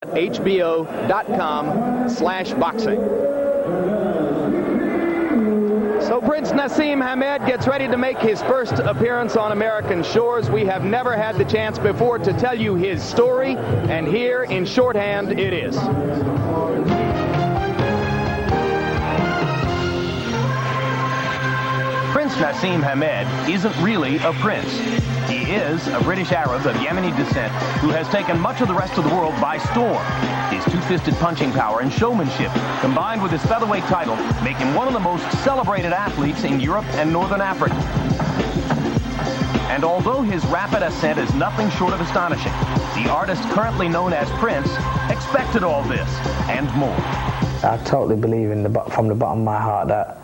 HBO.com/boxing. So Prince Naseem Hamed gets ready to make his first appearance on American shores. We have never had the chance before to tell you his story, and here in shorthand it is. Prince Naseem Hamed isn't really a prince. He is a British Arab of Yemeni descent who has taken much of the rest of the world by storm. His two-fisted punching power and showmanship, combined with his featherweight title, make him one of the most celebrated athletes in Europe and Northern Africa. And although his rapid ascent is nothing short of astonishing, the artist currently known as Prince expected all this and more. I totally believe from the bottom of my heart that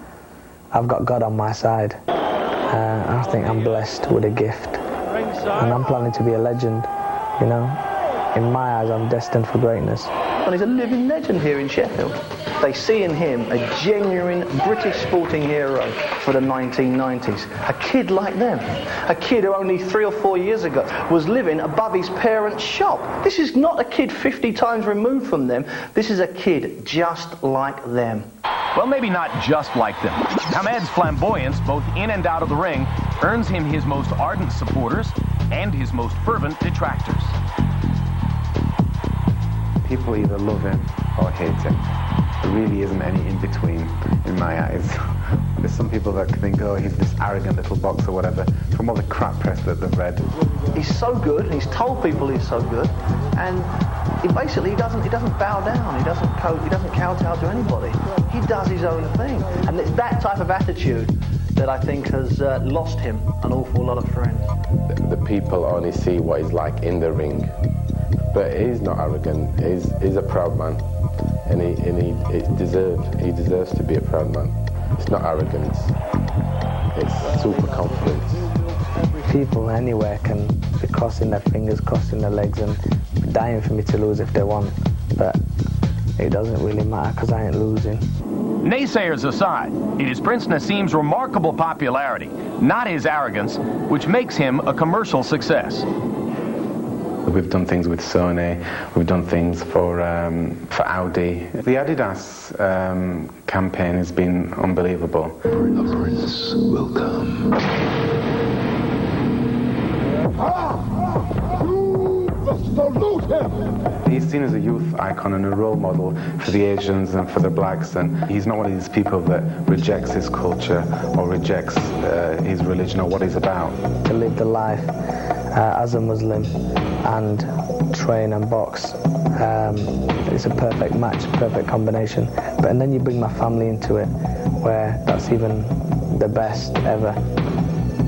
I've got God on my side. I think I'm blessed with a gift, and I'm planning to be a legend, you know. In my eyes, I'm destined for greatness. And he's a living legend here in Sheffield. They see in him a genuine British sporting hero for the 1990s. A kid like them. A kid who only 3 or 4 years ago was living above his parents' shop. This is not a kid 50 times removed from them. This is a kid just like them. Well, maybe not just like them. Hamed's flamboyance, both in and out of the ring, earns him his most ardent supporters and his most fervent detractors. People either love him or hate him. There really isn't any in-between in my eyes. There's some people that think, oh, he's this arrogant little boxer or whatever, from all the crap press that they've read. He's so good, he's told people he's so good, and he doesn't bow down, he doesn't kowtow to anybody. He does his own thing. And it's that type of attitude that I think has lost him an awful lot of friends. The people only see what he's like in the ring. But he's not arrogant. He's a proud man, and he deserves to be a proud man. It's not arrogance. It's super confidence. People anywhere can be crossing their fingers, crossing their legs, and dying for me to lose if they want. But it doesn't really matter because I ain't losing. Naysayers aside, it is Prince Naseem's remarkable popularity, not his arrogance, which makes him a commercial success. We've done things with Sony, we've done things for Audi. The Adidas campaign has been unbelievable. A prince will come. Salute him! He's seen as a youth icon and a role model for the Asians and for the blacks, and he's not one of these people that rejects his culture or rejects his religion or what he's about. To live the life as a Muslim and train and box, it's a perfect match, perfect combination. And then you bring my family into it, where that's even the best ever.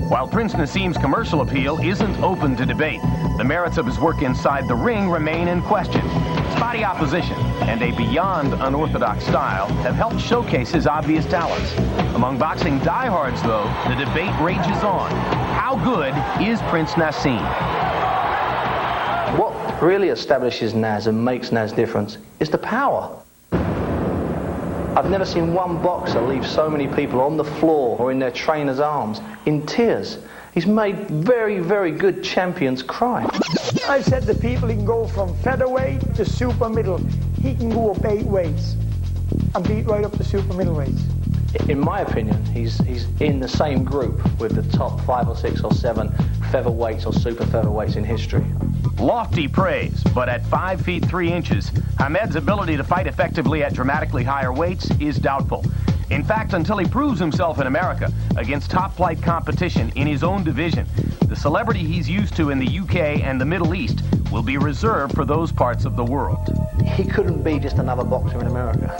While Prince Naseem's commercial appeal isn't open to debate, the merits of his work inside the ring remain in question. Spotty opposition and a beyond unorthodox style have helped showcase his obvious talents. Among boxing diehards, though, the debate rages on. How good is Prince Naseem? What really establishes Naz and makes Naz different is the power. I've never seen one boxer leave so many people on the floor or in their trainer's arms in tears. He's made very, very good champions cry. I said to people he can go from featherweight to super middle. He can go up 8 weights and beat right up to super middleweights. In my opinion, he's in the same group with the top 5 or 6 or 7 featherweights or super featherweights in history. Lofty praise, but at 5 feet 3 inches, Hamed's ability to fight effectively at dramatically higher weights is doubtful. In fact, until he proves himself in America against top-flight competition in his own division, the celebrity he's used to in the UK and the Middle East will be reserved for those parts of the world. He couldn't be just another boxer in America.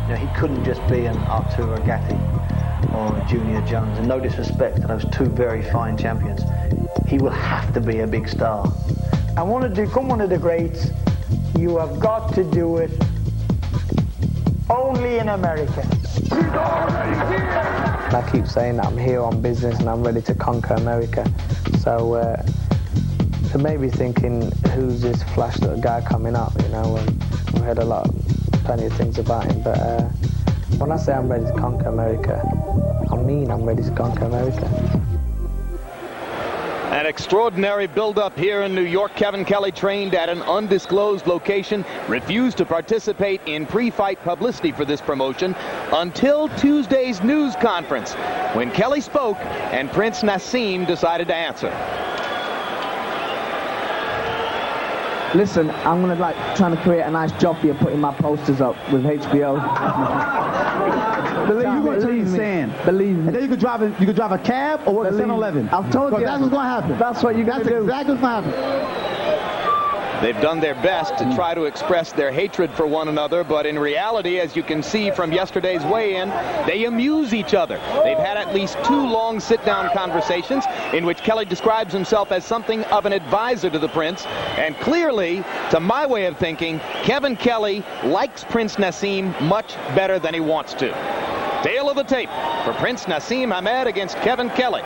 You know, he couldn't just be an Arturo Gatti or a Junior Jones. And no disrespect to those 2 very fine champions, he will have to be a big star. I wanted to become one of the greats. You have got to do it only in America. I keep saying that I'm here on business and I'm ready to conquer America. So they may be thinking, who's this flash little guy coming up, you know, and I've heard plenty of things about him, but when I say I'm ready to conquer America, I mean I'm ready to conquer America. An extraordinary build-up here in New York. Kevin Kelley trained at an undisclosed location, refused to participate in pre-fight publicity for this promotion until Tuesday's news conference, when Kelley spoke and Prince Naseem decided to answer. Listen, I'm gonna trying to create a nice job for you, putting my posters up with HBO. Believe you gonna tell you saying. Believe me. And then you could drive a cab or work at 7-Eleven. I've told you. That's what's gonna happen. That's what you're gonna do. That's exactly what's gonna happen. They've done their best to try to express their hatred for one another, but in reality, as you can see from yesterday's weigh-in, they amuse each other. They've had at least 2 long sit-down conversations in which Kelley describes himself as something of an advisor to the Prince, and clearly, to my way of thinking, Kevin Kelley likes Prince Naseem much better than he wants to. Tail of the tape for Prince Naseem Hamed against Kevin Kelley.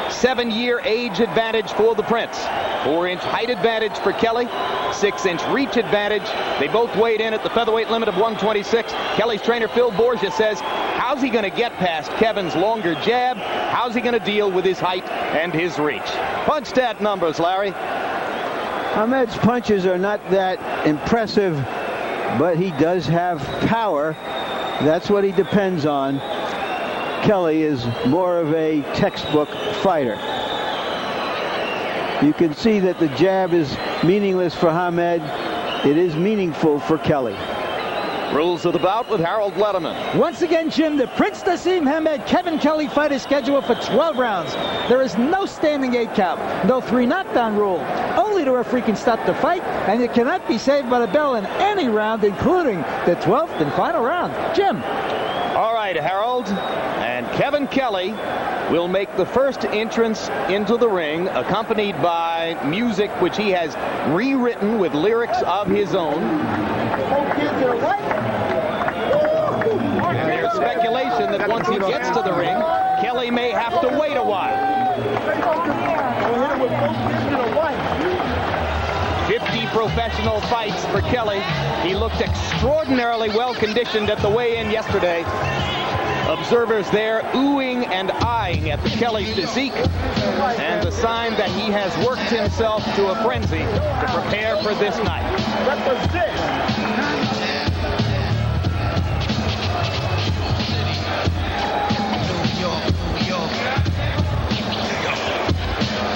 7-year age advantage for the Prince. 4-inch height advantage for Kelley. 6-inch reach advantage. They both weighed in at the featherweight limit of 126. Kelley's trainer Phil Borgia says, how's he going to get past Kevin's longer jab? How's he going to deal with his height and his reach? Punch stat numbers, Larry. Hamed's punches are not that impressive, but he does have power. That's what he depends on. Kelley is more of a textbook fighter. You can see that the jab is meaningless for Hamed. It is meaningful for Kelley. Rules of the bout with Harold Letterman. Once again, Jim, the Prince Naseem Hamed Kevin Kelley fight is scheduled for 12 rounds. There is no standing 8 count, no 3 knockdown rule. Only the referee can stop the fight, and it cannot be saved by the bell in any round, including the 12th and final round. Jim. All right, Harold. And Kevin Kelley will make the first entrance into the ring, accompanied by music which he has rewritten with lyrics of his own. And there's speculation that once he gets to the ring, Kelley may have to wait a while. 50 professional fights for Kelley. He looked extraordinarily well conditioned at the weigh-in yesterday. Observers there oohing and eyeing at the Kelley physique, and the sign that he has worked himself to a frenzy to prepare for this night.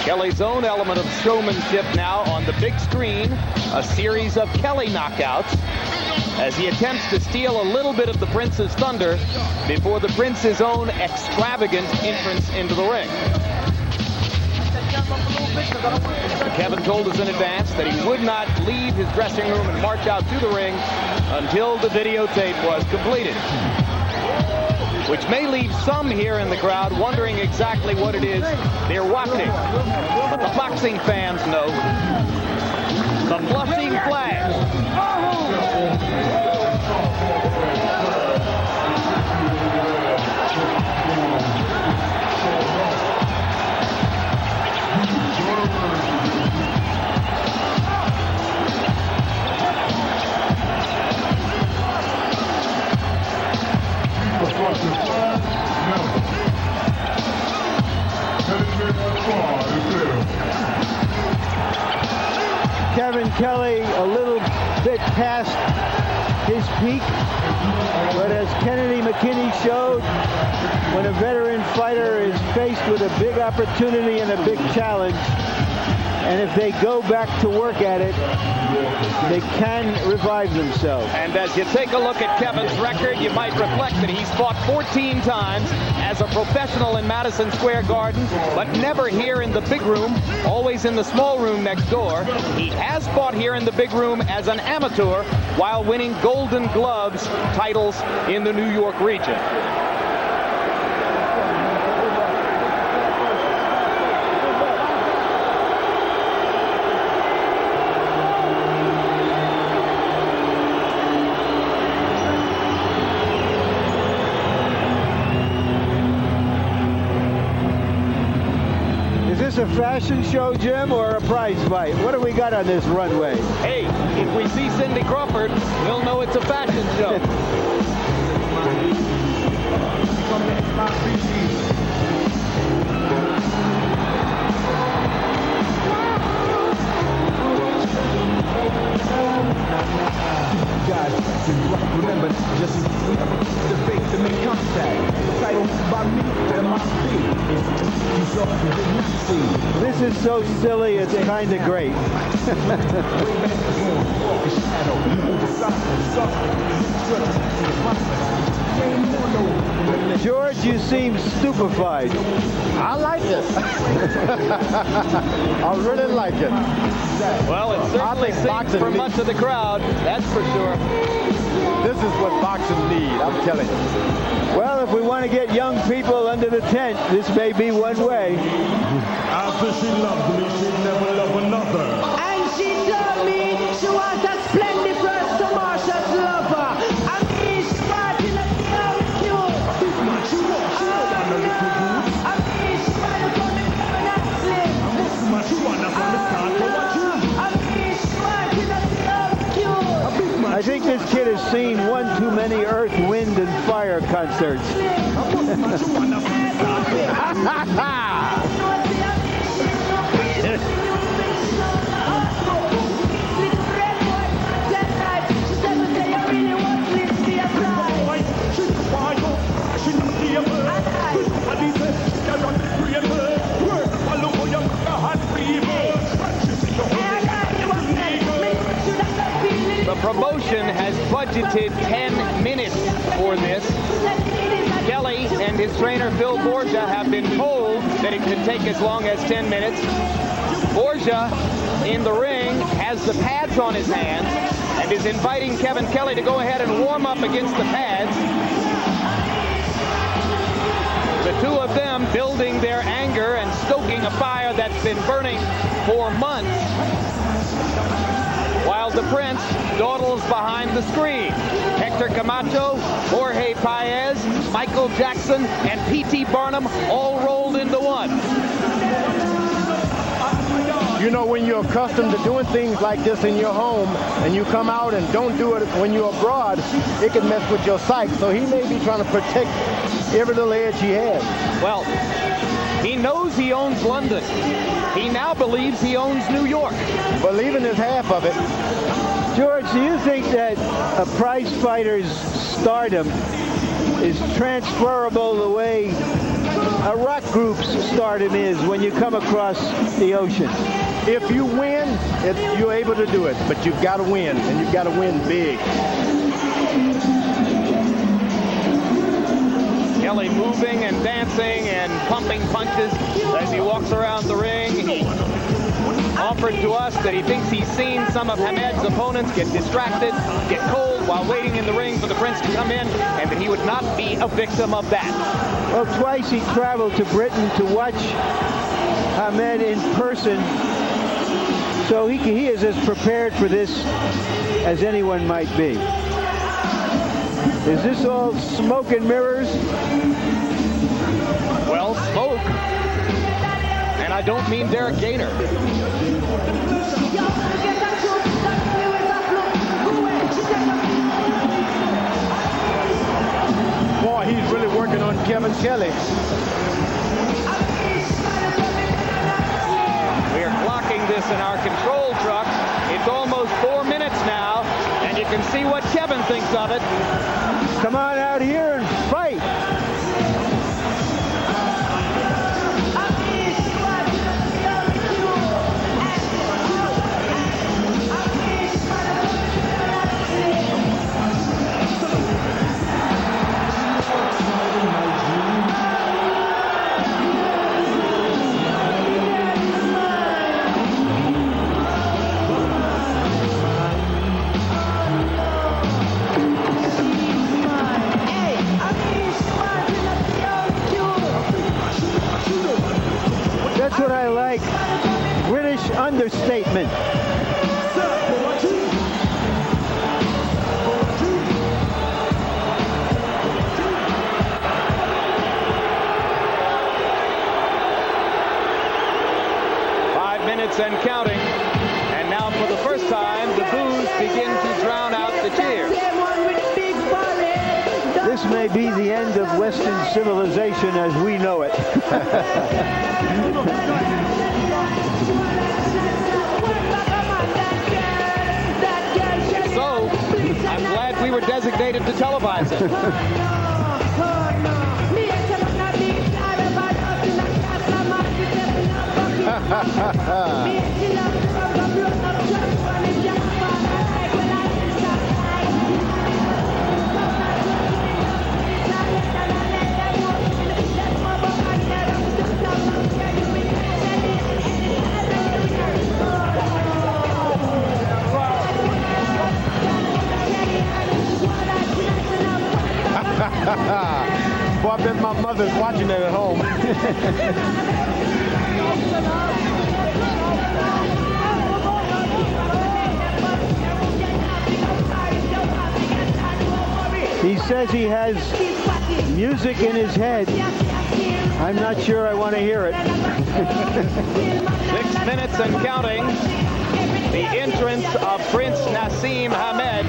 Kelley's own element of showmanship now on the big screen, a series of Kelley knockouts, as he attempts to steal a little bit of the Prince's thunder before the Prince's own extravagant entrance into the ring. Kevin told us in advance that he would not leave his dressing room and march out to the ring until the videotape was completed, which may leave some here in the crowd wondering exactly what it is they're watching. But the boxing fans know. The blushing flag. Kevin Kelley a little bit past his peak, but as Kennedy McKinney showed, when a veteran fighter is faced with a big opportunity and a big challenge, and if they go back to work at it, they can revive themselves. And as you take a look at Kevin's record, you might reflect that he's fought 14 times as a professional in Madison Square Garden, but never here in the big room, always in the small room next door. He has fought here in the big room as an amateur while winning Golden Gloves titles in the New York region. Is this a fashion show, Jim, or a prize fight? What do we got on this runway? Hey, if we see Cindy Crawford, we'll know it's a fashion show. guys. Remember, just the fake to make contact. Title by me, This is so silly, it's kind of great. George, you seem stupefied. I like it. I really like it. Well, it certainly seems for much of the crowd, that's for sure. This is what boxing needs, I'm telling you. Well, if we want to get young people under the tent, this may be one way. After she loved me, she'd never love another. And she told me she wants a splendid first to Marsha's lover. And he's fighting a girl cute. This man, she want a little dude. And he's fighting for the girl and slim. This man, she want a start for what you. And he's fighting a girl cute. I think this kid has seen one too many Earth, Wind, and Fire concerts. The promotion has budgeted 10 minutes for this. Kelley and his trainer Phil Borgia have been told that it could take as long as 10 minutes. Borgia in the ring has the pads on his hands and is inviting Kevin Kelley to go ahead and warm up against the pads. The two of them building their anger and stoking a fire that's been burning for months, while the Prince dawdles behind the screen. Hector Camacho, Jorge Paez, Michael Jackson, and P.T. Barnum all rolled into one. You know, when you're accustomed to doing things like this in your home and you come out and don't do it when you're abroad, it can mess with your psyche. So he may be trying to protect every little edge he has. Well, he knows he owns London. He now believes he owns New York. Believing is half of it. George, do you think that a prize fighter's stardom is transferable the way a rock group's stardom is when you come across the ocean? If you win, you're able to do it, but you've got to win, and you've got to win big. Kelley moving and dancing and pumping punches as he walks around the ring. He offered to us that he thinks he's seen some of Hamed's opponents get distracted, get cold while waiting in the ring for the Prince to come in, and that he would not be a victim of that. Well, twice he traveled to Britain to watch Hamed in person, so he is as prepared for this as anyone might be. Is this all smoke and mirrors? Well, smoke. And I don't mean Derek Gainer. Boy, he's really working on Kevin Kelley. We are clocking this in our control truck. It's almost 4 minutes now, and you can see what Kevin thinks of it. Come on out here and fight. That's what I like. British understatement. 5 minutes and counting. And now for the first time, the boos begin to drown out the cheers. This may be the end of Western civilization as we know it. So, were designated to televise it. Boy, I bet my mother's watching it at home. He says he has music in his head. I'm not sure I want to hear it. 6 minutes and counting. The entrance of Prince Naseem Hamed.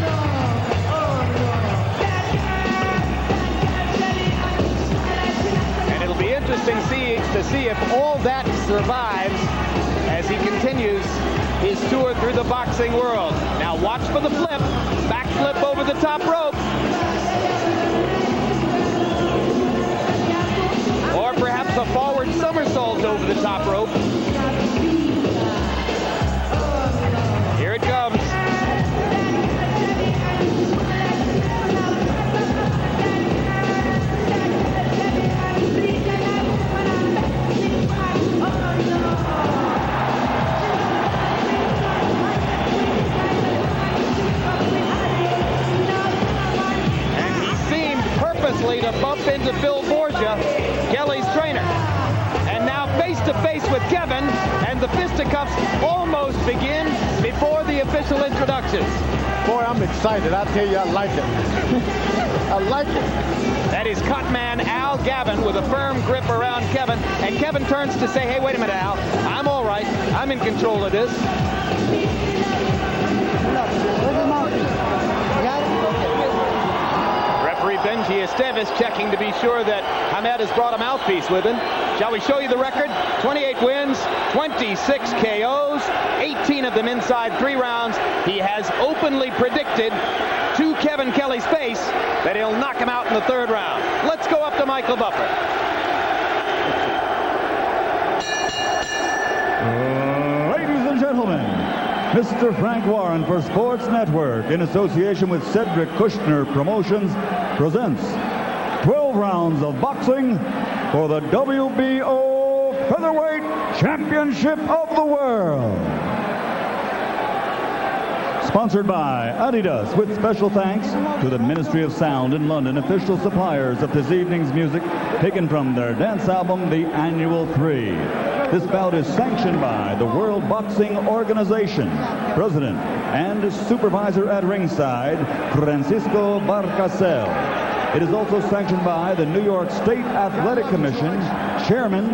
And it'll be interesting to see if all that survives as he continues his tour through the boxing world. Now watch for the flip. Back flip over the top rope. Or perhaps a forward somersault over the top rope. Here it comes. And he seemed purposely to bump into Phil Borgia, Kelley's trainer. And now face to face with Kevin, and the fisticuffs almost begin before the official introductions. Boy, I'm excited. I tell you, I like it. I like it. That is Cutman Al Gavin with a firm grip around Kevin. And Kevin turns to say, hey, wait a minute, Al. I'm all right. I'm in control of this. Referee Benji Esteves checking to be sure that Hamed has brought a mouthpiece with him. Shall we show you the record? 28 wins, 26 KOs, 18 of them inside 3 rounds. He has openly predicted to Kevin Kelley's face that he'll knock him out in the 3rd round. Let's go up to Michael Buffer. Ladies and gentlemen, Mr. Frank Warren for Sports Network, in association with Cedric Kushner Promotions, presents 12 rounds of boxing for the WBO Featherweight Championship of the World. Sponsored by Adidas, with special thanks to the Ministry of Sound in London, official suppliers of this evening's music, taken from their dance album, The Annual 3. This bout is sanctioned by the World Boxing Organization. President and supervisor at ringside, Francisco Barcasel. It is also sanctioned by the New York State Athletic Commission, Chairman,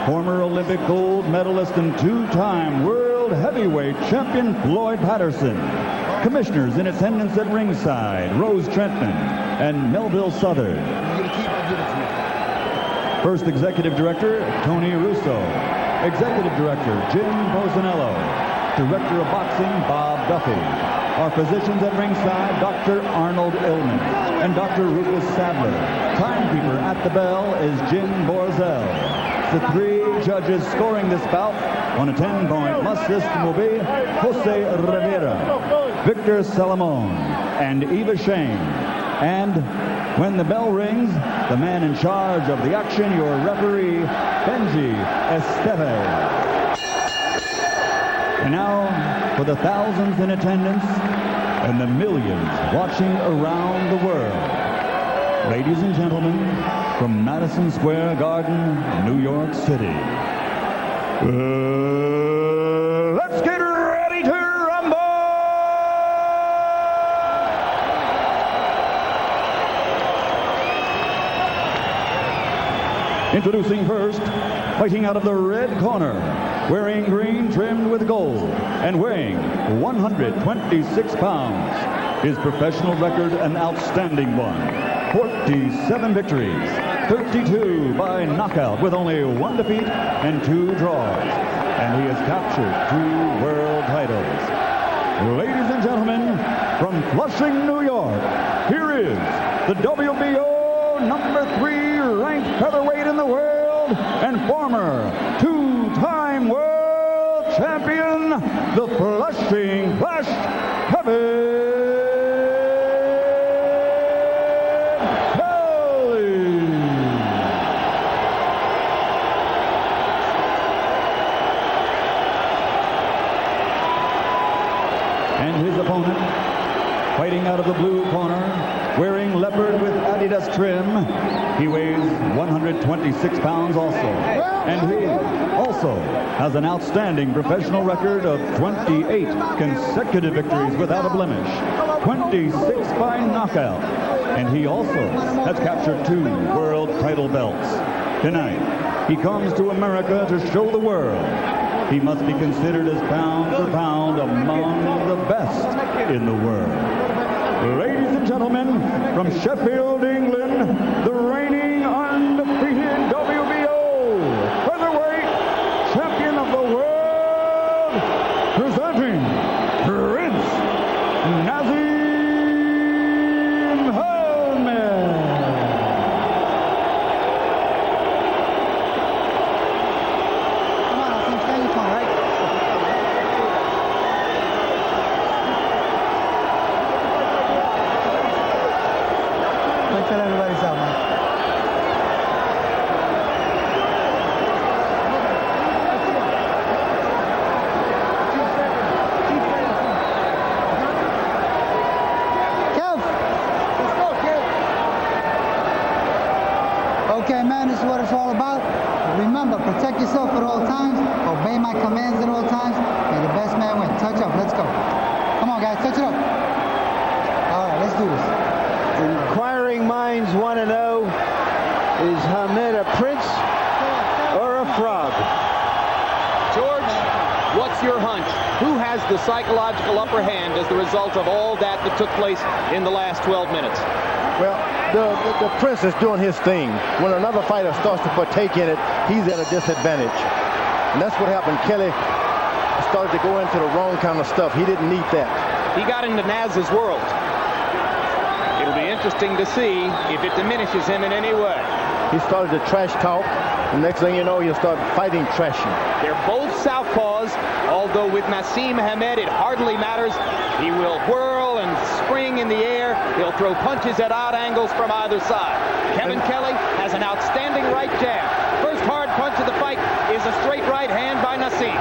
former Olympic gold medalist and 2-time world heavyweight champion Floyd Patterson. Commissioners in attendance at ringside, Rose Trentman and Melville Southard. First Executive Director, Tony Russo. Executive Director, Jim Bosanello. Director of Boxing, Bob Duffy. Our physicians at ringside, Dr. Arnold Illman and Dr. Rufus Sadler. Timekeeper at the bell is Jim Borzel. The 3 judges scoring this bout on a 10-point must system will be Jose Rivera, Victor Salamone, and Eva Shane. And when the bell rings, the man in charge of the action, your referee, Benji Esteves. And now, for the thousands in attendance and the millions watching around the world, ladies and gentlemen, from Madison Square Garden, New York City, let's get ready to rumble! Introducing first, fighting out of the red corner, wearing green trimmed with gold, and weighing 126 pounds. His professional record, an outstanding one. 47 victories, 32 by knockout with only 1 defeat and 2 draws. And he has captured 2 world titles. Ladies and gentlemen, from Flushing, New York, here is the WBO number 3 ranked featherweight in the world and former 2-time world champion, the Flushing Flash, Kelley. And his opponent, fighting out of the blue corner, wearing leopard with Adidas trim, he weighs 126 pounds also. And he also has an outstanding professional record of 28 consecutive victories without a blemish, 26 by knockout. And he also has captured 2 world title belts. Tonight, he comes to America to show the world he must be considered as pound for pound among the best in the world. Ladies and gentlemen, from Sheffield, England, the reigning undefeated WBO featherweight champion of the world, presenting Prince Naseem. Tell everybody something. Kev! Let's go, Kev! Okay, man, this is what it's all about. Remember, protect yourself at all times. Obey my commands at all times. May the best man win. Touch up. Let's go. Come on, guys. Touch it up. All right, let's do this. Inquiring minds want to know, is Hamed a prince or a frog? George, what's your hunch? Who has the psychological upper hand as the result of all that took place in the last 12 minutes? Well, the prince is doing his thing. When another fighter starts to partake in it, he's at a disadvantage. And that's what happened. Kelley started to go into the wrong kind of stuff. He didn't need that. He got into Naz's world. It'll be interesting to see if it diminishes him in any way. He started to trash talk. The next thing you know, he'll start fighting trashing. They're both southpaws, although with Naseem Hamed, it hardly matters. He will whirl and spring in the air. He'll throw punches at odd angles from either side. Kevin Kelley has an outstanding right jab. First hard punch of the fight is a straight right hand by Naseem.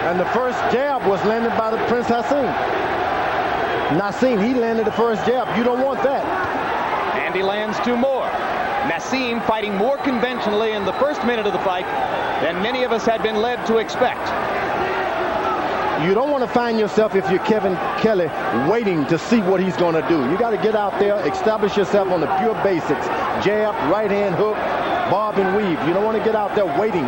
And the first jab was landed by the Prince Hassim. Naseem, he landed the first jab. You don't want that. And he lands 2 more. Naseem fighting more conventionally in the first minute of the fight than many of us had been led to expect. You don't want to find yourself, if you're Kevin Kelley, waiting to see what he's going to do. You got to get out there, establish yourself on the pure basics. Jab, right hand hook, bob and weave. You don't want to get out there waiting.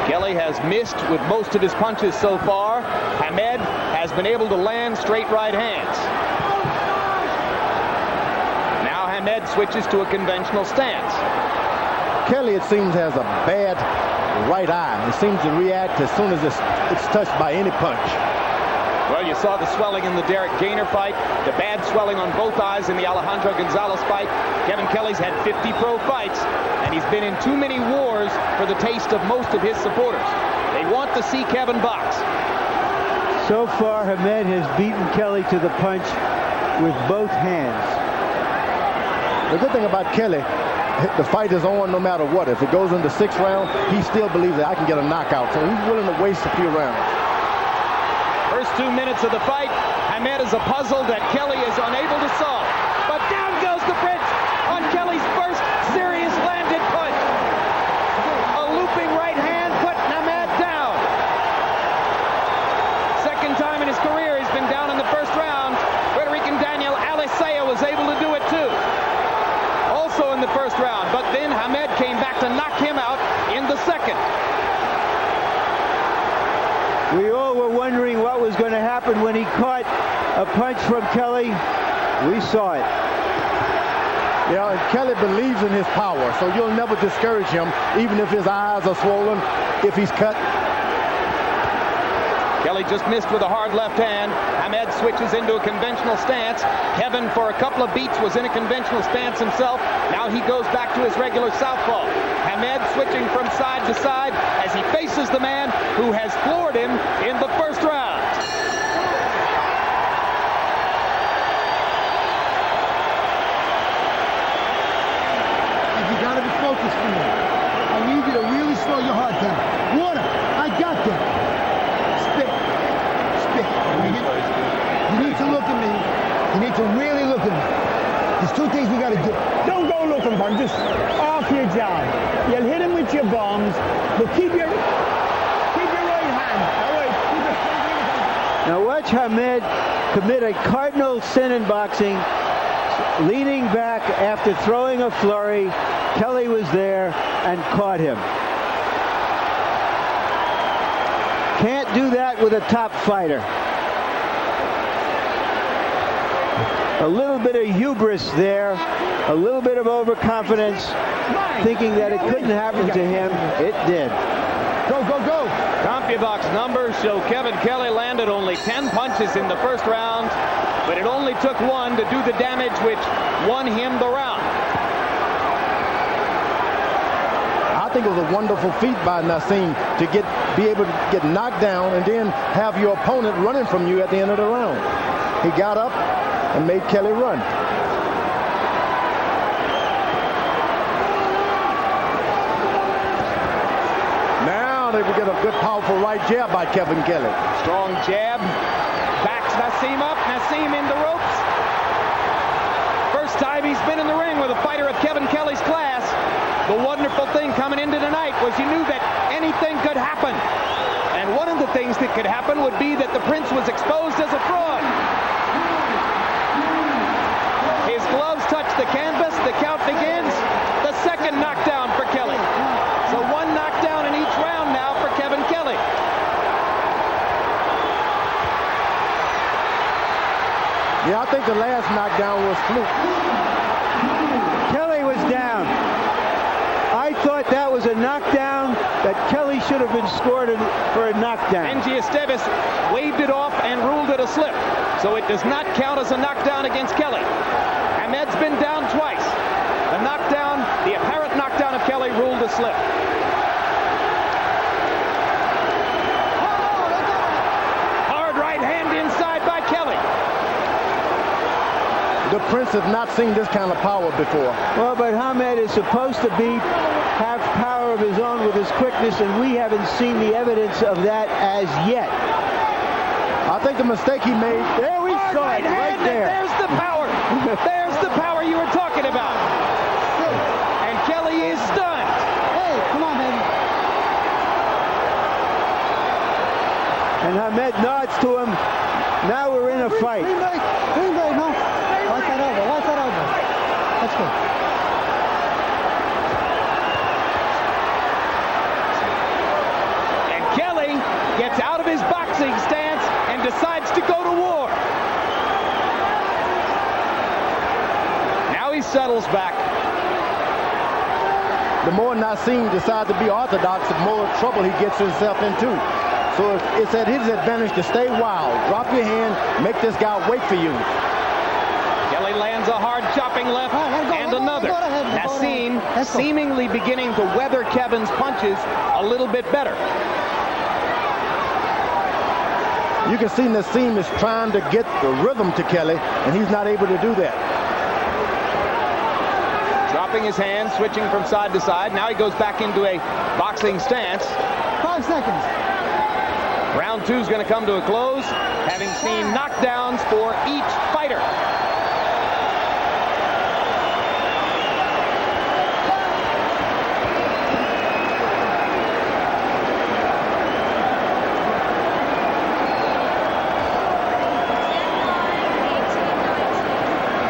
Kelley has missed with most of his punches so far. Hamed has been able to land straight right hands. Now Hamed switches to a conventional stance. Kelley, it seems, has a bad right eye. It seems to react as soon as it's touched by any punch. Well, you saw the swelling in the Derek Gainer fight, the bad swelling on both eyes in the Alejandro Gonzalez fight. Kevin Kelley's had 50 pro fights, and he's been in too many wars for the taste of most of his supporters. They want to see Kevin box. So far, Hamed has beaten Kelley to the punch with both hands. The good thing about Kelley, the fight is on no matter what. If it goes into 6th round, he still believes that I can get a knockout, so he's willing to waste a few rounds. First 2 minutes of the fight, Hamed is a puzzle that Kelley is unable to solve. But down goes the Prince on Kelley's first serious landed punch. A looping right hand put Hamed down. Second time in his career he's been down in the first round. Puerto Rican Daniel Alisea was able to do it too. Also in the first round, but then Hamed came back to knock him out in the second. We all were wondering what was going to happen when he caught a punch from Kelley. We saw it. Yeah, and Kelley believes in his power, so you'll never discourage him, even if his eyes are swollen, if he's cut. Kelley just missed with a hard left hand. Hamed switches into a conventional stance. Kevin, for a couple of beats, was in a conventional stance himself. Now he goes back to his regular southpaw. Hamed switching from side to side as he faces the man who has floored him in the first round. You gotta be focused for me. I need you to really slow your heart down. Water, I got that. Spit. You need to look at me. You need to really look at me. There's two things we gotta do. Don't go looking for him. Just off your job. You'll hit him with your bombs, but keep your right hand. All right. Now watch Hamed commit a cardinal sin in boxing, leaning back after throwing a flurry. Kelley was there and caught him. Can't do that with a top fighter. A little bit of hubris there, a little bit of overconfidence, thinking that it couldn't happen to him. It did. Go. CompuBox numbers show Kevin Kelley landed only 10 punches in the first round, but it only took one to do the damage which won him the round. I think it was a wonderful feat by Naseem to be able to get knocked down and then have your opponent running from you at the end of the round. He got up and made Kelley run. Now they will get a good, powerful right jab by Kevin Kelley. Strong jab. Backs Naseem up. Naseem in the ropes. First time he's been in the ring with a fighter of Kevin Kelley's class. The wonderful thing coming into tonight was you knew that anything could happen. And one of the things that could happen would be that the Prince was exposed as a fraud. His gloves touch the canvas. The count begins. The second knockdown for Kelley. So one knockdown in each round now for Kevin Kelley. Yeah, I think the last knockdown was fluke. Kelley was down. I thought that was a knockdown that Kelley should have been scored for a knockdown. Benji Esteves waved it off and ruled it a slip. So it does not count as a knockdown against Kelley. Hamed's been down twice. The knockdown, the apparent knockdown of Kelley ruled a slip. Hard right hand inside by Kelley. The Prince has not seen this kind of power before. Well, but Hamed is supposed to have power of his own with his quickness, and we haven't seen the evidence of that as yet. I think the mistake he made. There we saw it, right there. There's the power. There's the power you were talking about. And Kelley is stunned. Hey, come on, baby. And Hamed nods to him. Now we're in a fight. Green break, no. Watch that over. Let's go. And Kelley gets out of his boxing stance and decides to go to war. Now he settles back. The more Naseem decides to be orthodox, the more trouble he gets himself into. So it's at his advantage to stay wild. Drop your hand, make this guy wait for you. Kelley lands a hard chopping left and another. Naseem seemingly beginning to weather Kevin's punches a little bit better. You can see Naseem is trying to get the rhythm to Kelley, and he's not able to do that. Dropping his hand, switching from side to side. Now he goes back into a boxing stance. 5 seconds. Round two is going to come to a close, having seen knockdowns for each fighter.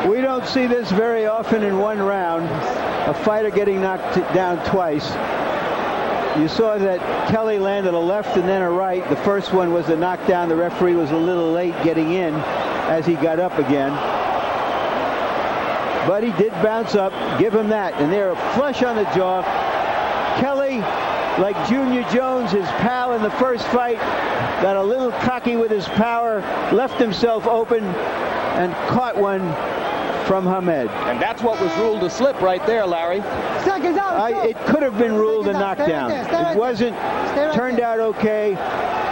We don't see this very often in one round, a fighter getting knocked down twice. You saw that Kelley landed a left and then a right. The first one was a knockdown. The referee was a little late getting in as he got up again. but he did bounce up. Give him that. And they're flush on the jaw. Kelley, like Junior Jones, his pal in the first fight, got a little cocky with his power, left himself open, and caught one from Hamed. And that's what was ruled a slip right there, Larry. Seconds out. It could have been ruled a knockdown. It wasn't. Turned out okay.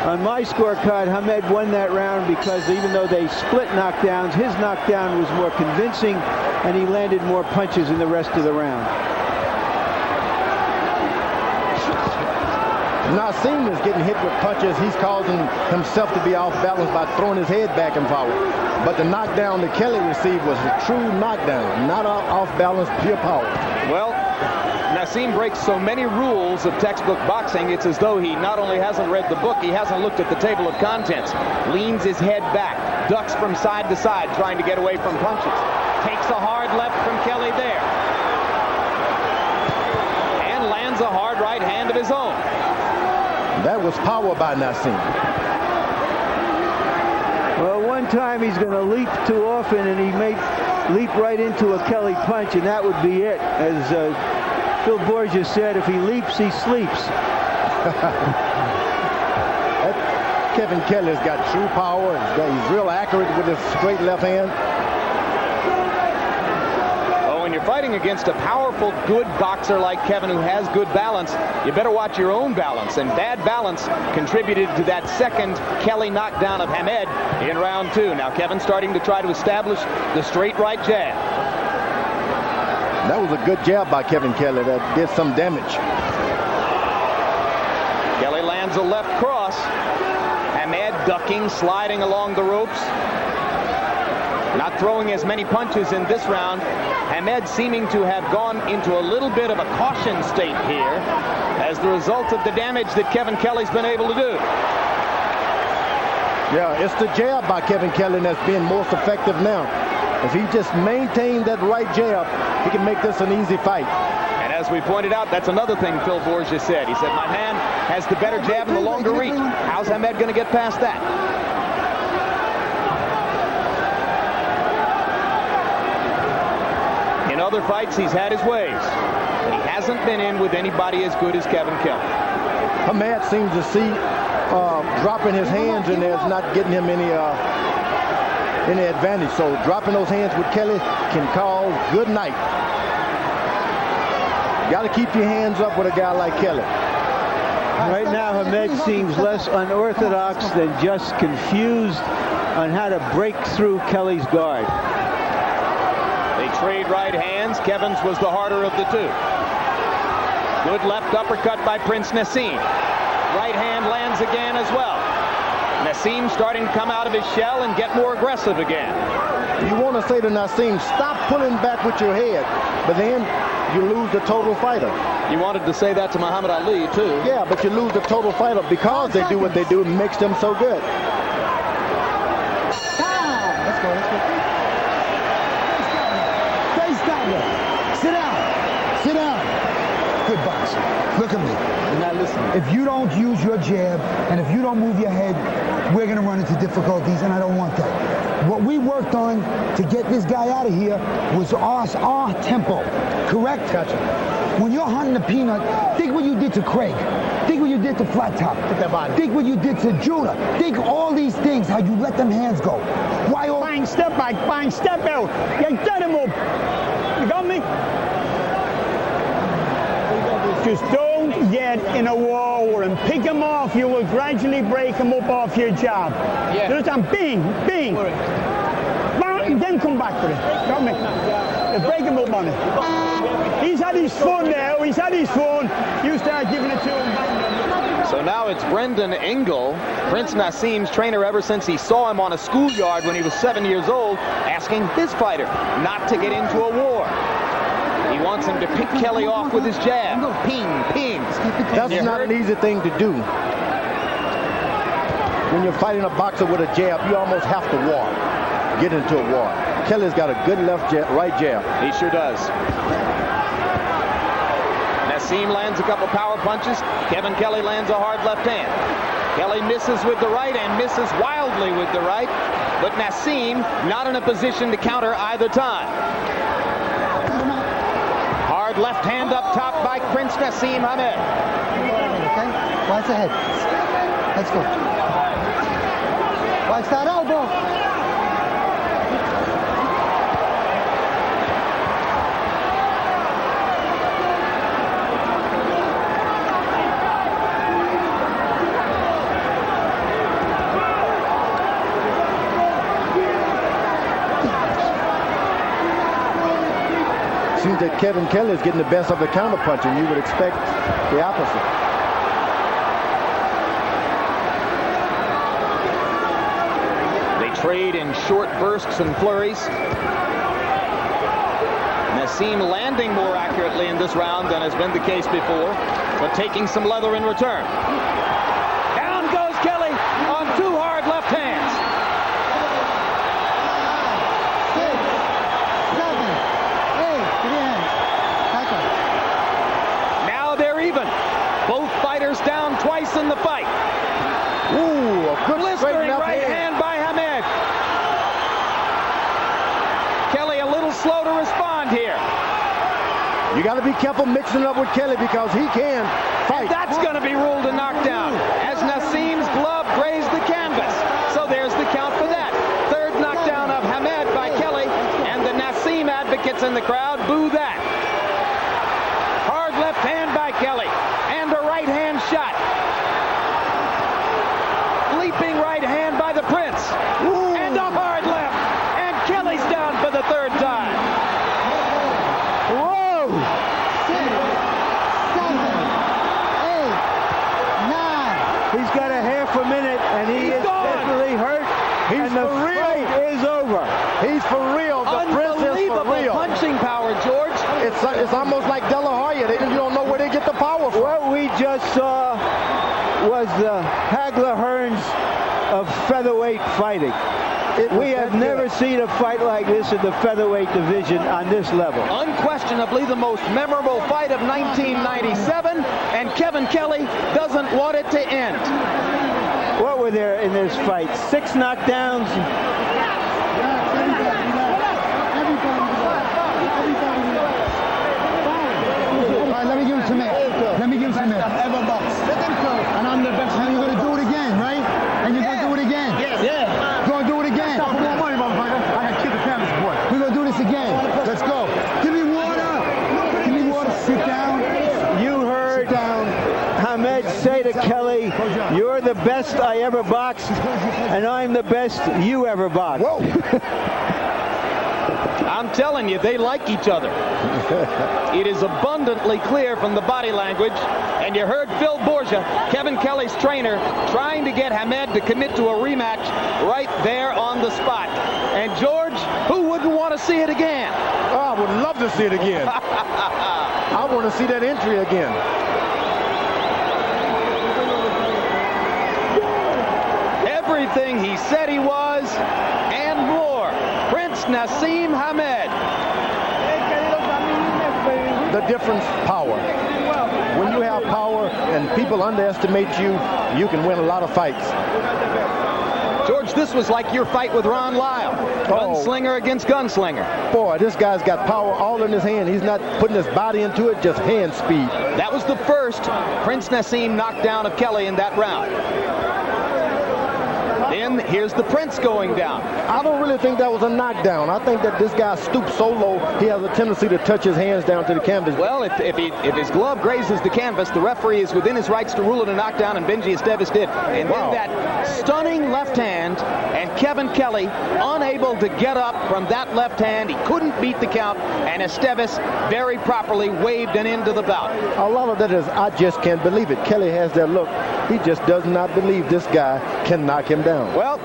On my scorecard, Hamed won that round because even though they split knockdowns, his knockdown was more convincing, and he landed more punches in the rest of the round. Naseem is getting hit with punches. He's causing himself to be off balance by throwing his head back and forward. But the knockdown that Kelley received was a true knockdown, not off balance, pure power. Well, Naseem breaks so many rules of textbook boxing, it's as though he not only hasn't read the book, he hasn't looked at the table of contents. Leans his head back, ducks from side to side, trying to get away from punches. Takes a hard left from Kelley there. And lands a hard right hand of his own. That was power by Naseem. Well, one time he's going to leap too often, and he may leap right into a Kelley punch, and that would be it. As Phil Borgia said, if he leaps, he sleeps. Kevin Kelley's got true power. He's real accurate with his straight left hand. When you're fighting against a powerful, good boxer like Kevin who has good balance, you better watch your own balance. And bad balance contributed to that second Kelley knockdown of Hamed in round 2. Now Kevin starting to try to establish the straight right jab. That was a good jab by Kevin Kelley that did some damage. Kelley lands a left cross. Hamed ducking, sliding along the ropes. Not throwing as many punches in this round. Hamed seeming to have gone into a little bit of a caution state here as the result of the damage that Kevin Kelley's been able to do. Yeah, it's the jab by Kevin Kelley that's being most effective now. If he just maintained that right jab, he can make this an easy fight. And as we pointed out, that's another thing Phil Borgia said. He said, my man has the better jab and the longer reach. How's Hamed going to get past that? In other fights, he's had his ways, but he hasn't been in with anybody as good as Kevin Kelley. Hamed seems to see dropping his hands in there is not getting him any advantage. So dropping those hands with Kelley can call good night. Got to keep your hands up with a guy like Kelley. Right now, Hamed seems less unorthodox than just confused on how to break through Kelley's guard. They trade right hands. Kevin's was the harder of the two. Good left uppercut by Prince Naseem. Right hand lands again as well. Naseem starting to come out of his shell and get more aggressive again. You want to say to Naseem, stop pulling back with your head, but then you lose the total fighter. You wanted to say that to Muhammad Ali, too. Yeah, but you lose the total fighter because they do what they do and makes them so good. Let's go. Sit down. Sit down. Good boxer. Look at me. You're not listening. If you don't use your jab and if you don't move your head, we're going to run into difficulties, and I don't want that. What we worked on to get this guy out of here was our tempo. Correct? Gotcha. When you're hunting a peanut, think what you did to Craig. Think what you did to Flat Top. Get that body. Think what you did to Judah. Think all these things, how you let them hands go. Why all... Bang, step back, bang, step out. You get him up. You got me? Just don't get in a war with him. Pick him off. You will gradually break him up off your jab. Yeah. Just bing, bing. Bang, and then come back with it. Got me? You break him up on it. He's had his fun now. He's had his fun. You start giving it to him. So now it's Brendan Engel, Prince Naseem's trainer ever since he saw him on a schoolyard when he was 7 years old, asking his fighter not to get into a war. He wants him to pick Kelley off with his jab. Ping, ping. That's not an easy thing to do. When you're fighting a boxer with a jab, you almost have to war. Get into a war. Kelley's got a good left jab, right jab. He sure does. Naseem lands a couple power punches. Kevin Kelley lands a hard left hand. Kelley misses with the right and misses wildly with the right. But Naseem not in a position to counter either time. Hard left hand up top by Prince Naseem Hamed. Okay? Watch the head. Let's go. Watch that elbow. Seems that Kevin Kelley is getting the best of the counterpunch, and you would expect the opposite. They trade in short bursts and flurries. Naseem landing more accurately in this round than has been the case before, but taking some leather in return. Down goes Kelley on 2 hard left hands. 6, 7, 8, 3 hands. Back up. Now they're even. Both fighters down twice in the fight. Ooh, a good Blistering straight right hand by Hamed. Kelley a little slow to respond here. You got to be careful mixing up with Kelley because he can fight. And that's going to be ruled a knockdown as Naseem's glove grazed the canvas. So there's the count for that. Third knockdown of Hamed by Kelley, and the Naseem advocates in the crowd boo that. Hard left hand by Kelley, and a right hand shot. Leaping right hand by the Prince. Ooh. And a hard left, and Kelley's down for the third time. Whoa! 6, 7, 8, 9. He's got a half a minute, and he is definitely hurt. He's and the for real. fight is over. He's for real. The Prince is for Unbelievable real. punching power, George. It's almost like De La Hoya. You don't know where they get the power from. What we just saw was the Hagler Hearns of featherweight fighting. We have never seen a fight like this in the featherweight division on this level. Unquestionably the most memorable fight of 1997, and Kevin Kelley doesn't want it to end. What were there in this fight? 6 knockdowns. All right, let me give it to me. Let me give it to me. Ever box. And I'm the best. And you're going to do it again, right? And you're going to do it again. Yes. Yeah. Going to do it again. Stop for more money, motherfucker. I got to kill the canvas, boy. We're going to do this again. Let's go. Give me water. Give me water. Sit down. You heard Hamed say to Kelley, "You're the best I ever boxed, and I'm the best you ever boxed." Whoa. I'm telling you, they like each other. It is abundantly clear from the body language. And you heard Phil Borgia, Kevin Kelley's trainer, trying to get Hamed to commit to a rematch right there on the spot. And George, who wouldn't want to see it again? Oh, I would love to see it again. I want to see that entry again. Everything he said he was, and more. Prince Naseem Hamed. The difference, power. When you have power and people underestimate you, you can win a lot of fights. George, this was like your fight with Ron Lyle. Gunslinger against gunslinger. Boy, this guy's got power all in his hand. He's not putting his body into it, just hand speed. That was the first Prince Naseem knockdown of Kelley in that round. Then here's the Prince going down. I don't really think that was a knockdown. I think that this guy stooped so low, he has a tendency to touch his hands down to the canvas. Well, if his glove grazes the canvas, the referee is within his rights to rule it a knockdown, and Benji Esteves did. And then that stunning left hand, and Kevin Kelley unable to get up from that left hand. He couldn't beat the count, and Esteves very properly waved an end to the bout. A lot of that is, I just can't believe it. Kelley has that look. He just does not believe this guy can knock him down. Well,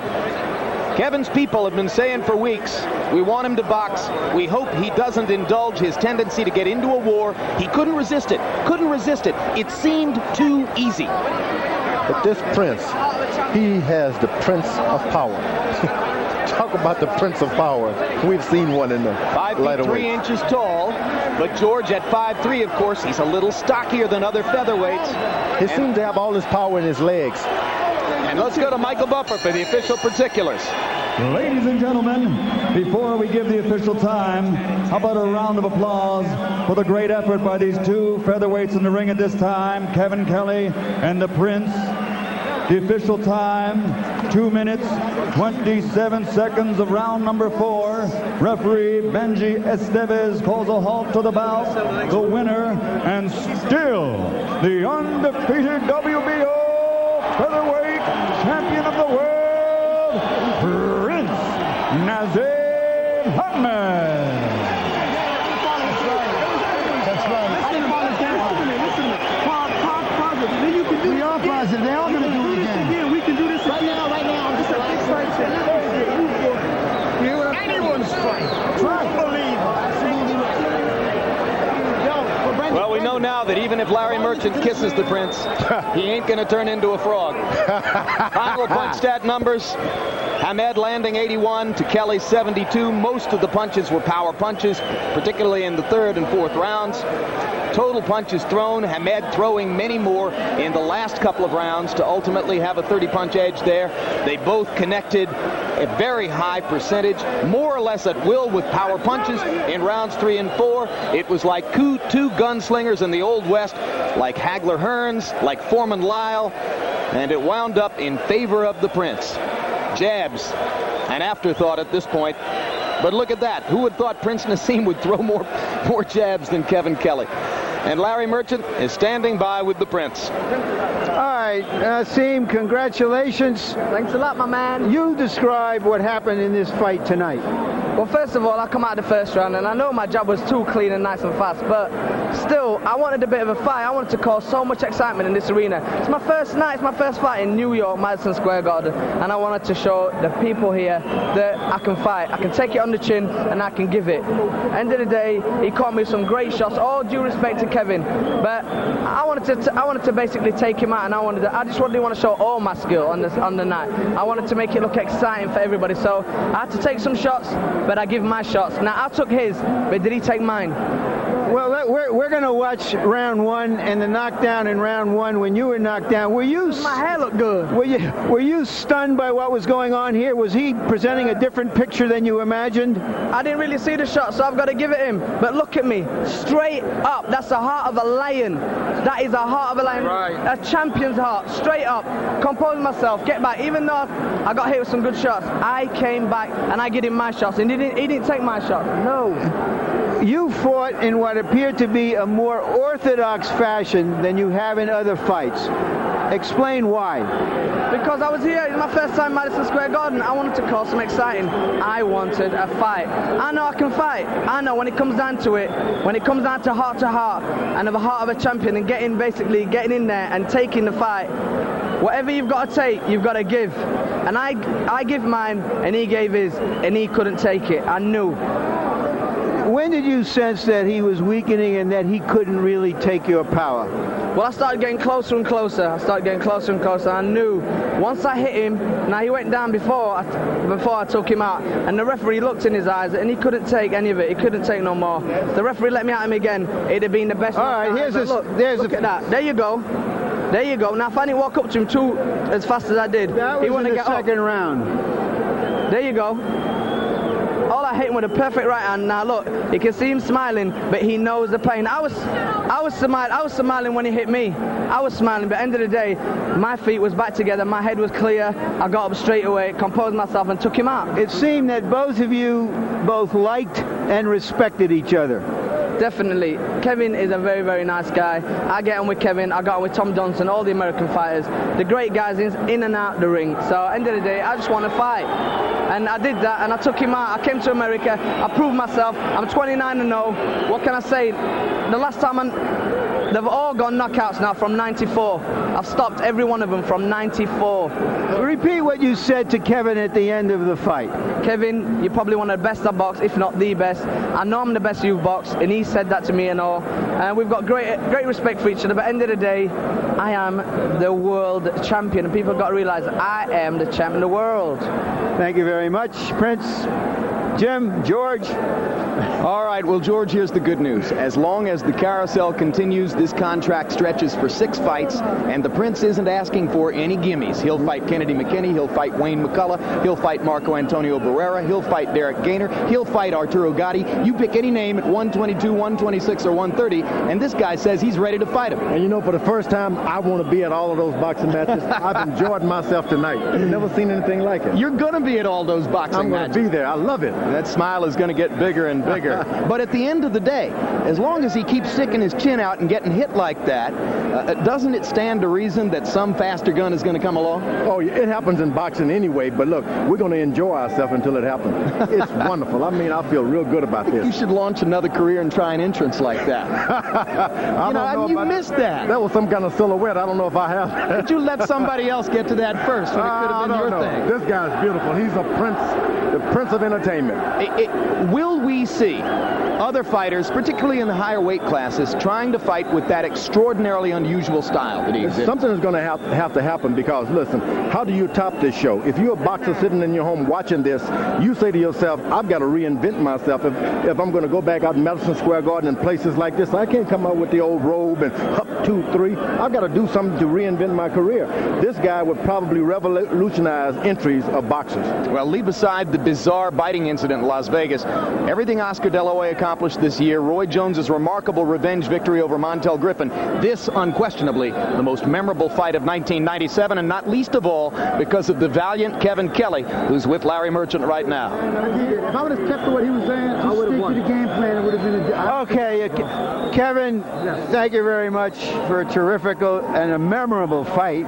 Kevin's people have been saying for weeks, we want him to box. We hope he doesn't indulge his tendency to get into a war. He couldn't resist it. Couldn't resist it. It seemed too easy. But this Prince, he has the Prince of power. Talk about the Prince of power. We've seen one in the 5 feet 3 inches tall, but George at 5'3", of course, he's a little stockier than other featherweights. He seems to have all his power in his legs. And let's go to Michael Buffer for the official particulars. Ladies and gentlemen, before we give the official time, how about a round of applause for the great effort by these two featherweights in the ring at this time, Kevin Kelley and the Prince. The official time, 2 minutes, 27 seconds of round number 4. Referee Benji Estevez calls a halt to the bout. The winner, and still the undefeated WBO featherweight champion of the world, Prince Naseem Ahmed. That's right. We are positive. They are going to do it again. Yeah, we can do this right now. This is a big fight. Anyone's fight. Well, we know now that even if Larry Merchant kisses the Prince, he ain't going to turn into a frog. Final punch stat numbers. Ahmed landing 81 to Kelley 72. Most of the punches were power punches, particularly in the third and fourth rounds. Total punches thrown, Ahmed throwing many more in the last couple of rounds to ultimately have a 30-punch edge there. They both connected a very high percentage, more or less at will with power punches in rounds 3 and 4. It was like two gunslingers in the Old West, like Hagler Hearns, like Foreman Lyle, and it wound up in favor of the Prince. Jabs, an afterthought at this point. But look at that. Who would have thought Prince Naseem would throw more jabs than Kevin Kelley? And Larry Merchant is standing by with the Prince. All right, Naseem, congratulations. Thanks a lot, my man. You describe what happened in this fight tonight. Well, first of all, I come out the first round, and I know my job was too clean and nice and fast, but still, I wanted a bit of a fight. I wanted to cause so much excitement in this arena. It's my first night, it's my first fight in New York, Madison Square Garden, and I wanted to show the people here that I can fight. I can take it on the chin, and I can give it. End of the day, he caught me some great shots, all due respect to Kevin, but I wanted to basically take him out, and I just really want to show all my skill on the night. I wanted to make it look exciting for everybody, so I had to take some shots, but I give my shots. Now, I took his, but did he take mine? Well, we're going to watch round 1 and the knockdown in round 1 when you were knocked down. Were you? My hair looked good. Were you stunned by what was going on here? Was he presenting a different picture than you imagined? I didn't really see the shot, so I've got to give it him. But look at me, straight up. That's the heart of a lion. That is the heart of a lion. Right. A champion's heart, straight up. Compose myself, get back. Even though I got hit with some good shots, I came back and I gave him my shots. And he didn't take my shot. No. You fought in what appeared to be a more orthodox fashion than you have in other fights. Explain why. Because I was here, it's my first time in Madison Square Garden. I wanted to cause some exciting. I wanted a fight. I know I can fight. I know when it comes down to it, when it comes down to heart and of the heart of a champion and getting in there and taking the fight, whatever you've got to take, you've got to give. And I give mine, and he gave his, and he couldn't take it. I knew. When did you sense that he was weakening and that he couldn't really take your power? Well, I started getting closer and closer. I knew once I hit him, now he went down before I took him out, and the referee looked in his eyes and he couldn't take any of it. He couldn't take no more. The referee let me at him again. It'd have been the best. All right, look at that. There you go. There you go. Now, if I didn't walk up to him as fast as I did, he wouldn't get up. That was in the second round. There you go. All I hit him with a perfect right hand. Now look, you can see him smiling, but he knows the pain. I was smiling when he hit me. I was smiling, but at the end of the day, my feet was back together, my head was clear. I got up straight away, composed myself, and took him out. It seemed that both of you liked and respected each other. Definitely. Kevin is a very, very nice guy. I get on with Kevin, I got on with Tom Johnson, all the American fighters, the great guys in and out the ring. So at the end of the day, I just want to fight. And I did that, and I took him out. I came to America, I proved myself. I'm 29-0. What can I say? The last time they've all gone knockouts now from 94. I've stopped every one of them from 94. Repeat what you said to Kevin at the end of the fight. Kevin, you're probably one of the best I've boxed, if not the best. I know I'm the best you've boxed, and he said that to me and all. And we've got great respect for each other, but at the end of the day, I am the world champion, and people have got to realize I am the champion of the world. Thank you very much, Prince. Jim, George. All right, well, George, here's the good news. As long as the carousel continues, this contract stretches for 6 fights, and the Prince isn't asking for any gimmies. He'll fight Kennedy McKinney, he'll fight Wayne McCullough, he'll fight Marco Antonio Barrera, he'll fight Derek Gainer, he'll fight Arturo Gatti. You pick any name at 122, 126, or 130, and this guy says he's ready to fight him. And you know, for the first time, I want to be at all of those boxing matches. I've enjoyed myself tonight. I've never seen anything like it. You're going to be at all those boxing matches. I'm going to be there. I love it. That smile is going to get bigger and bigger. But at the end of the day, as long as he keeps sticking his chin out and getting hit like that, doesn't it stand to reason that some faster gun is going to come along? Oh, it happens in boxing anyway, but look, we're going to enjoy ourselves until it happens. It's wonderful. I mean, I feel real good about this. You should launch another career and try an entrance like that. You missed that. That was some kind of silhouette. I don't know if I have. Did you let somebody else get to that first when it could have been your thing? This guy's beautiful. He's a prince, the prince of entertainment. Will we see other fighters, particularly in the higher weight classes, trying to fight with that extraordinarily unusual style that he exhibits? Something is going to have to happen because, listen, how do you top this show? If you're a boxer sitting in your home watching this, you say to yourself, I've got to reinvent myself. If I'm going to go back out in Madison Square Garden and places like this, I can't come out with the old robe and up 2, 3. I've got to do something to reinvent my career. This guy would probably revolutionize entries of boxers. Well, leave aside the bizarre biting incident in Las Vegas. Everything Oscar De La Hoya accomplished this year, Roy Jones's remarkable revenge victory over Montel Griffin, this unquestionably the most memorable fight of 1997, and not least of all because of the valiant Kevin Kelley, who's with Larry Merchant right now. If I would have kept to what he was saying, I would have won. To the game plan, it would have been Okay, Kevin, thank you very much for a terrific and a memorable fight.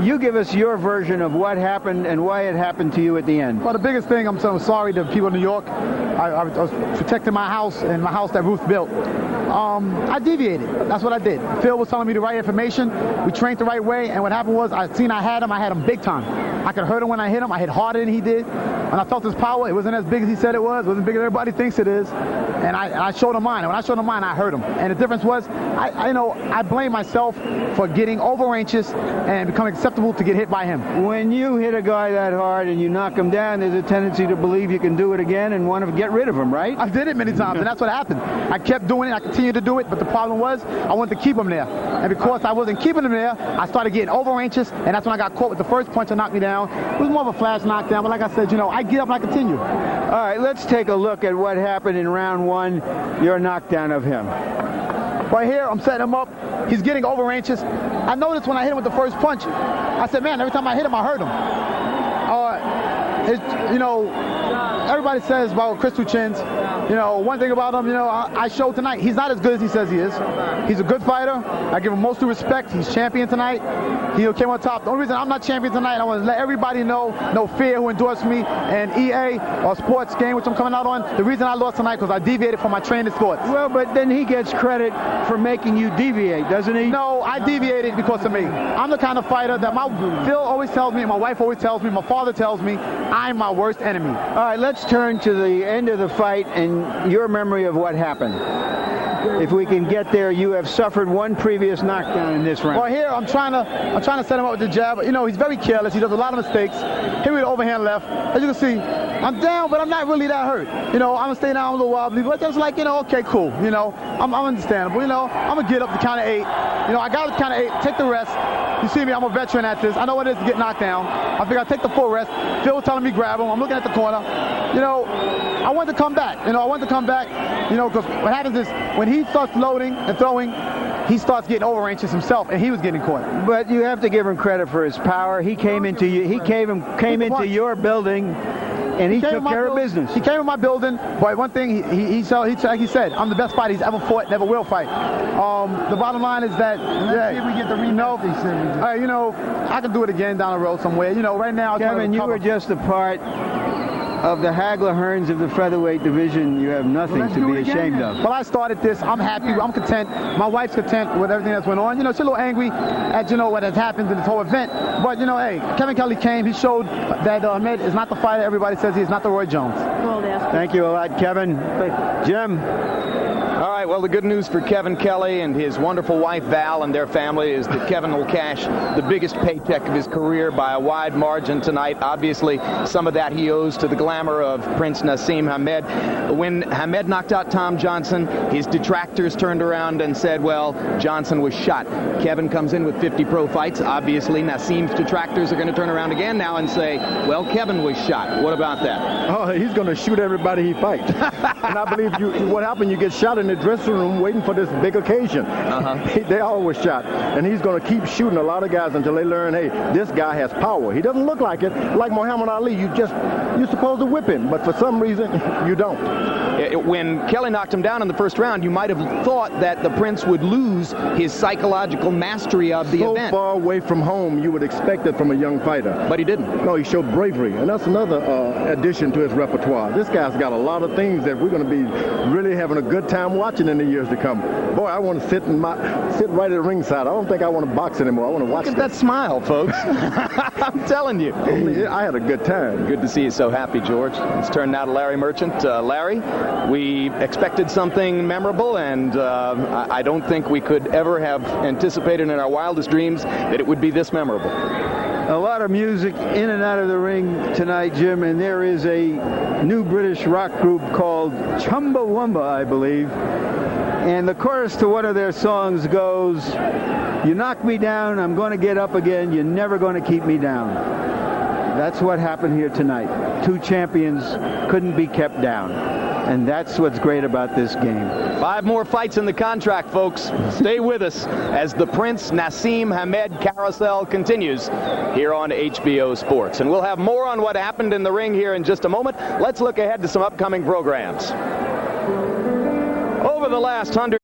You give us your version of what happened and why it happened to you at the end. Well, the biggest thing, I'm so sorry to people in New York. I was protecting my house and my house that Ruth built. I deviated. That's what I did. Phil was telling me the right information. We trained the right way, and what happened was I had him big time. I could hurt him when I hit him. I hit harder than he did. When I felt his power, it wasn't as big as he said it was. It wasn't big as everybody thinks it is. And I showed him mine. And when I showed him mine, I hurt him. And the difference was, I blame myself for getting over anxious and becoming acceptable to get hit by him. When you hit a guy that hard and you knock him down, there's a tendency to believe you can do it again and want to get rid of him, right? I did it many times, and that's what happened. I kept doing it. I continued to do it, but the problem was I wanted to keep him there. And because I wasn't keeping him there, I started getting over anxious, and that's when I got caught with the first punch that knocked me down. It was more of a flash knockdown, but like I said, I get up and I continue. All right, let's take a look at what happened in round 1, your knockdown of him. Right here, I'm setting him up. He's getting over anxious. I noticed when I hit him with the first punch, I said, man, every time I hit him, I hurt him. Everybody says about crystal chins. One thing about him, I showed tonight, he's not as good as he says he is. He's a good fighter. I give him most due respect. He's champion tonight. He came on top. The only reason I'm not champion tonight, I want to let everybody know, no fear, who endorsed me, and EA or sports game, which I'm coming out on. The reason I lost tonight because I deviated from my trainer's thoughts. Well, but then he gets credit for making you deviate, doesn't he? No, I deviated because of me. I'm the kind of fighter that Phil always tells me, my wife always tells me, my father tells me, I'm my worst enemy. All right, let's turn to the end of the fight and your memory of what happened. If we can get there, you have suffered one previous knockdown in this round. Well, here I'm trying to set him up with the jab. He's very careless. He does a lot of mistakes. Here with the overhand left. As you can see, I'm down, but I'm not really that hurt. I'm gonna stay down a little wobbly, but just like okay, cool. I'm understandable. I'm gonna get up to count of 8. I got up to count of 8. Take the rest. You see me, I'm a veteran at this. I know what it is to get knocked down. I figure I'll take the full rest. Phil was telling me grab him. I'm looking at the corner. I want to come back. Because what happens is when he starts loading and throwing, he starts getting over anxious himself, and he was getting caught. But you have to give him credit for his power. He came into you. He came into your building, and he took care of business. He came in my building, but one thing he said, I'm the best fighter he's ever fought, never will fight. The bottom line is that if we get the rematch, he said. I can do it again down the road somewhere. Right now, Kevin, you were just a part of the Hagler Hearns of the featherweight division. You have nothing to be ashamed of. Well, I started this. I'm happy. I'm content. My wife's content with everything that's went on. She's a little angry at what has happened in this whole event. But hey, Kevin Kelley came. He showed that Ahmed is not the fighter everybody says he is. Not the Roy Jones. Thank you a lot, Kevin. Jim. All right, well, the good news for Kevin Kelley and his wonderful wife, Val, and their family is that Kevin will cash the biggest paycheck of his career by a wide margin tonight. Obviously, some of that he owes to the glamour of Prince Naseem Hamed. When Hamed knocked out Tom Johnson, his detractors turned around and said, well, Johnson was shot. Kevin comes in with 50 pro fights. Obviously, Naseem's detractors are going to turn around again now and say, well, Kevin was shot. What about that? Oh, he's going to shoot everybody he fights. And I believe what happened, you get shot in the dressing room waiting for this big occasion. They always shot. And he's going to keep shooting a lot of guys until they learn, hey, this guy has power. He doesn't look like it. Like Muhammad Ali, you're supposed to whip him, but for some reason, you don't. When Kelley knocked him down in the first round, you might have thought that the Prince would lose his psychological mastery of the event. So far away from home, you would expect it from a young fighter. But he didn't. No, he showed bravery, and that's another addition to his repertoire. This guy's got a lot of things that we're going to be really having a good time watching in the years to come. Boy, I want to sit right at ringside. I don't think I want to box anymore. I want to watch. Look at that smile, folks. I'm telling you. I had a good time. Good to see you so happy, George. Let's turn now to Larry Merchant. Larry, we expected something memorable, and I don't think we could ever have anticipated in our wildest dreams that it would be this memorable. A lot of music in and out of the ring tonight, Jim, and there is a new British rock group called Chumbawamba, I believe. And the chorus to one of their songs goes, you knock me down, I'm going to get up again, you're never going to keep me down. That's what happened here tonight. Two champions couldn't be kept down. And that's what's great about this game. 5 more fights in the contract, folks. Stay with us as the Prince Naseem Hamed carousel continues here on HBO Sports. And we'll have more on what happened in the ring here in just a moment. Let's look ahead to some upcoming programs. Over the last 100